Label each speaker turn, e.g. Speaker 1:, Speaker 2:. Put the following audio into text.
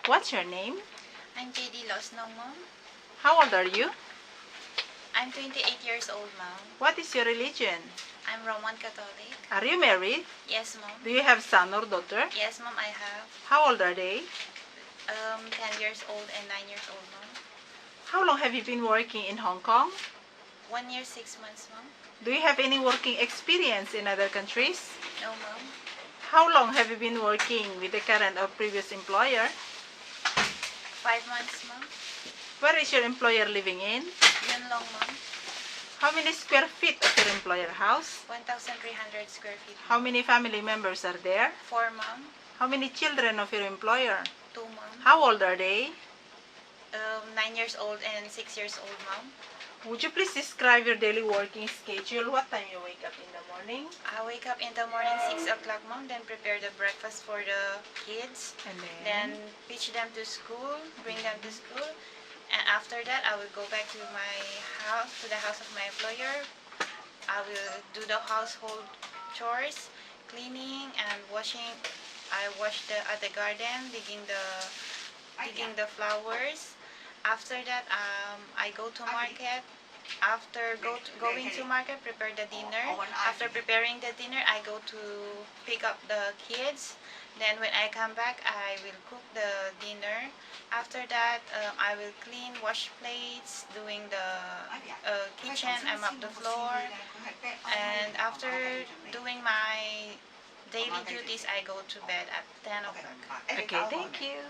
Speaker 1: What's your name?
Speaker 2: I'm JD Losnong, Mom.
Speaker 1: How old are you?
Speaker 2: I'm 28 years old, Mom.
Speaker 1: What is your religion?
Speaker 2: I'm Roman Catholic.
Speaker 1: Are you married?
Speaker 2: Yes, Mom.
Speaker 1: Do you have son or daughter?
Speaker 2: Yes, Mom, I have.
Speaker 1: How old are they?
Speaker 2: 10 years old and 9 years old, Mom.
Speaker 1: How long have you been working in Hong Kong?
Speaker 2: 1 year, 6 months, Mom.
Speaker 1: Do you have any working experience in other countries?
Speaker 2: No, Mom.
Speaker 1: How long have you been working with the current or previous employer?
Speaker 2: 5 months, Mom.
Speaker 1: Where is your employer living in?
Speaker 2: Yun Long, Mom.
Speaker 1: How many square feet of your employer house?
Speaker 2: 1,300 square feet.
Speaker 1: How many family members are there?
Speaker 2: 4, Mom.
Speaker 1: How many children of your employer?
Speaker 2: 2, Mom.
Speaker 1: How old are they?
Speaker 2: 9 years old and 6 years old, Mom.
Speaker 1: Would you please describe your daily working schedule? What time you wake up in the morning?
Speaker 2: I wake up in the morning 6 o'clock, Mom, then prepare the breakfast for the kids.
Speaker 1: And
Speaker 2: Then pitch them to school, bring them to school. And after that, I will go back to my house, to the house of my employer. I will do the household chores, cleaning and washing. I wash at the garden, digging the flowers. After that, I go to market. After going to market, prepare the dinner. After preparing the dinner, I go to pick up the kids. Then when I come back, I will cook the dinner. After that, I will clean, wash plates, doing the kitchen, I mop the floor. And after doing my daily duties, I go to bed at 10 o'clock.
Speaker 1: okay, thank you.